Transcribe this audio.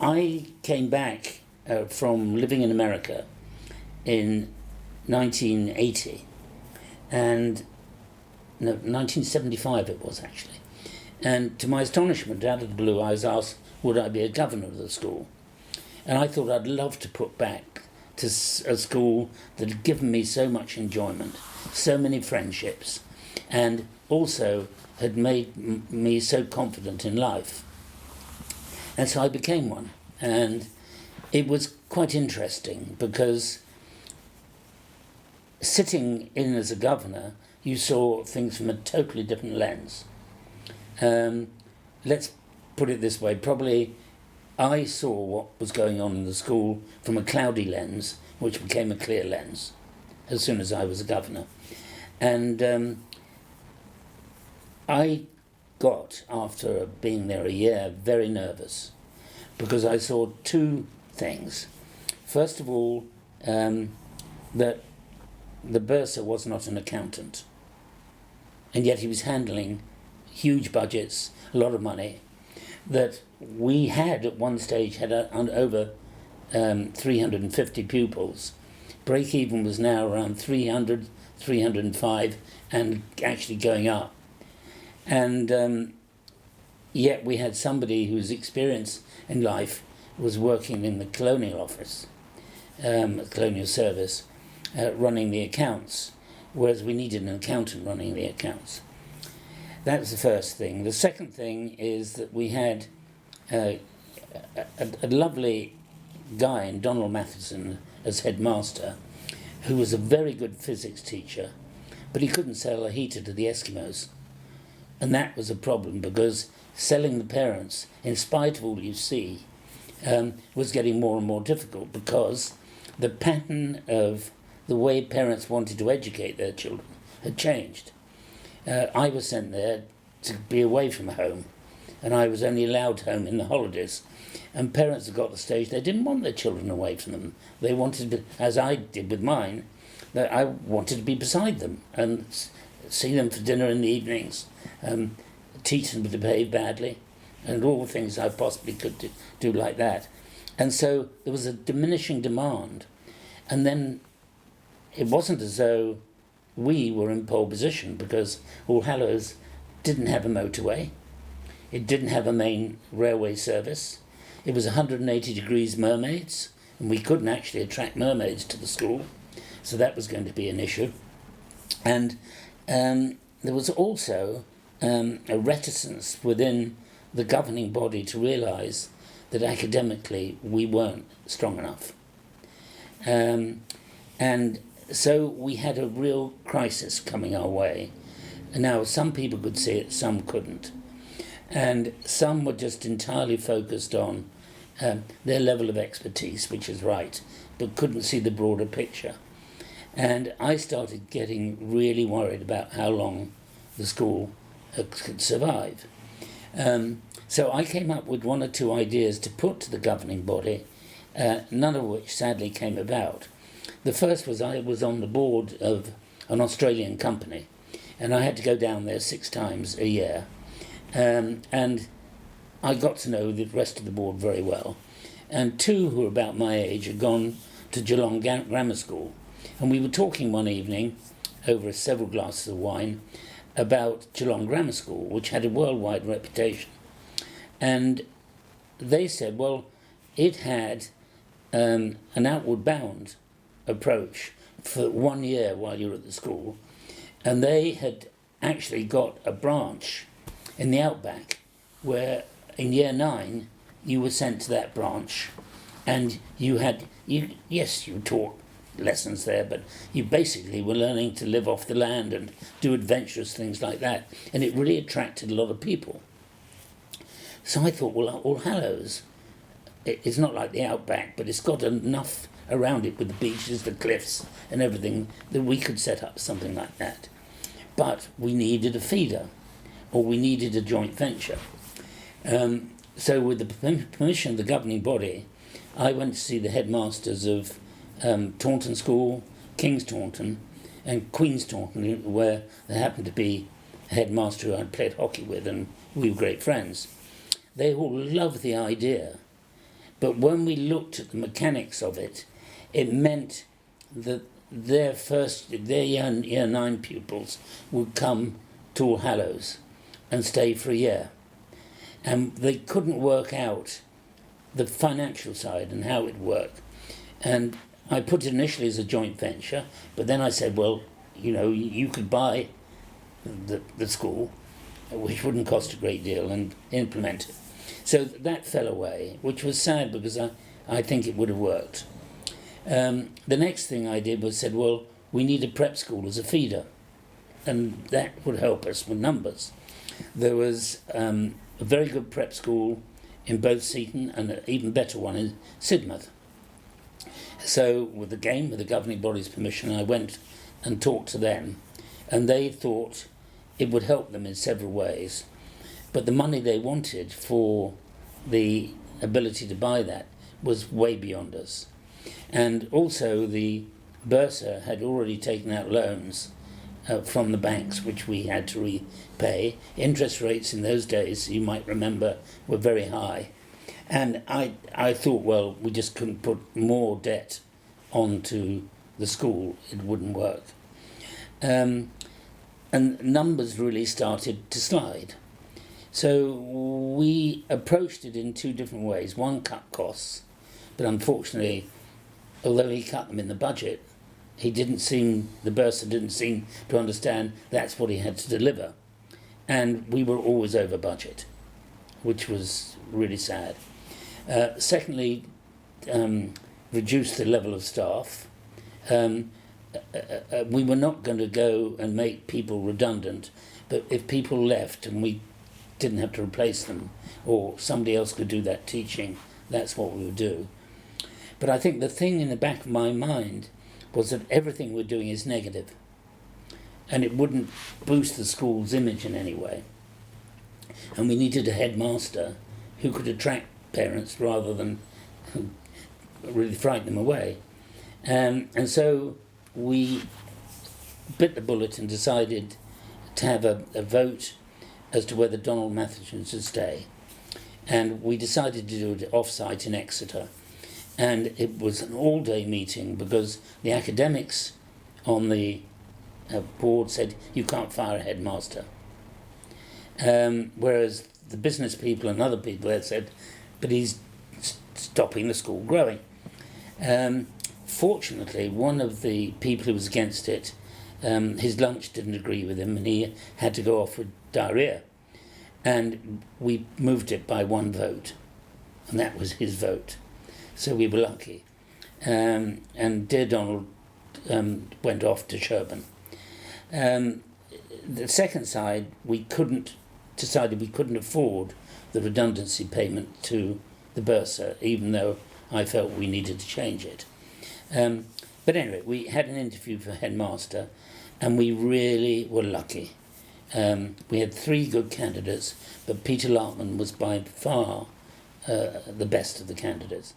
I came back from living in America in 1980, and no, 1975 it was actually. And to my astonishment, out of the blue, I was asked, would I be a governor of the school? And I thought I'd love to put back to a school that had given me so much enjoyment, so many friendships, and also had made me so confident in life. And so I became one. And it was quite interesting because sitting in as a governor, you saw things from a totally different lens. Let's put it this way, probably I saw what was going on in the school from a cloudy lens, which became a clear lens as soon as I was a governor. And I got, after being there a year, very nervous because I saw two things. First of all, that the bursar was not an accountant, and yet he was handling huge budgets, a lot of money, that we had at one stage had over 350 pupils. Break-even was now around 300, 305, and actually going up. And yet we had somebody whose experience in life was working in the colonial office, colonial service, running the accounts, whereas we needed an accountant running the accounts. That was the first thing. The second thing is that we had a lovely guy in Donald Matheson as headmaster, who was a very good physics teacher, but he couldn't sell a heater to the Eskimos. And that was a problem because selling the parents, in spite of all you see, was getting more and more difficult because the pattern of the way parents wanted to educate their children had changed. I was sent there to be away from home, and I was only allowed home in the holidays. And parents had got to the stage they didn't want their children away from them. They wanted to, as I did with mine, that I wanted to be beside them and see them for dinner in the evenings, teach them to behave badly, and all the things I possibly could do like that. And so there was a diminishing demand. And then it wasn't as though we were in pole position because Allhallows didn't have a motorway. It didn't have a main railway service. It was 180 degrees mermaids, and we couldn't actually attract mermaids to the school, so that was going to be an issue. And there was also a reticence within the governing body to realise that academically we weren't strong enough. And so we had a real crisis coming our way. Now, some people could see it, some couldn't. And some were just entirely focused on their level of expertise, which is right, but couldn't see the broader picture. And I started getting really worried about how long the school could survive. So I came up with one or two ideas to put to the governing body, none of which sadly came about. The first was I was on the board of an Australian company, and I had to go down there 6 times a year. And I got to know the rest of the board very well. And 2 who were about my age had gone to Geelong Grammar School. And we were talking one evening, over several glasses of wine, about Geelong Grammar School, which had a worldwide reputation. And they said, well, it had an outward bound approach for 1 year while you were at the school, and they had actually got a branch in the outback where in year 9 you were sent to that branch, and you taught lessons there, but you basically were learning to live off the land and do adventurous things like that, and it really attracted a lot of people. So I thought, well, Allhallows, it's not like the outback, but it's got enough around it with the beaches, the cliffs and everything that we could set up something like that. But we needed a feeder, or we needed a joint venture. So with the permission of the governing body, I went to see the headmasters of Taunton School, King's Taunton and Queen's Taunton, where there happened to be a headmaster who I'd played hockey with, and we were great friends. They all loved the idea, But when we looked at the mechanics of it, it meant that their year 9 pupils would come to Allhallows and stay for a year. And they couldn't work out the financial side and how it worked. And I put it initially as a joint venture, but then I said, well, you know, you could buy the school, which wouldn't cost a great deal, and implement it. So that fell away, which was sad because I think it would have worked. The next thing I did was said, well, we need a prep school as a feeder, and that would help us with numbers. There was a very good prep school in both Seaton and an even better one in Sidmouth. So with the governing body's permission, I went and talked to them, and they thought it would help them in several ways. But the money they wanted for the ability to buy that was way beyond us. And also the bursar had already taken out loans from the banks, which we had to repay. Interest rates in those days, you might remember, were very high. And I thought, well, we just couldn't put more debt onto the school. It wouldn't work. And numbers really started to slide. So we approached it in two different ways. One, cut costs, but unfortunately, although he cut them in the budget, the bursar didn't seem to understand that's what he had to deliver. And we were always over budget, which was really sad. Secondly, reduce the level of staff. We were not going to go and make people redundant, but if people left and we didn't have to replace them, or somebody else could do that teaching, that's what we would do. But I think the thing in the back of my mind was that everything we're doing is negative, and it wouldn't boost the school's image in any way. And we needed a headmaster who could attract parents rather than really frighten them away. And so we bit the bullet and decided to have a vote as to whether Donald Matheson should stay. And we decided to do it off-site in Exeter. And it was an all-day meeting because the academics on the board said, you can't fire a headmaster. Whereas the business people and other people had said, but he's stopping the school growing. Fortunately, one of the people who was against it, his lunch didn't agree with him and he had to go off with diarrhea. And we moved it by one vote, and that was his vote. So we were lucky. And dear Donald went off to Sherburn. The second side, decided we couldn't afford the redundancy payment to the bursar, even though I felt we needed to change it. But anyway, we had an interview for headmaster, and we really were lucky. We had 3 good candidates, but Peter Larkman was by far the best of the candidates.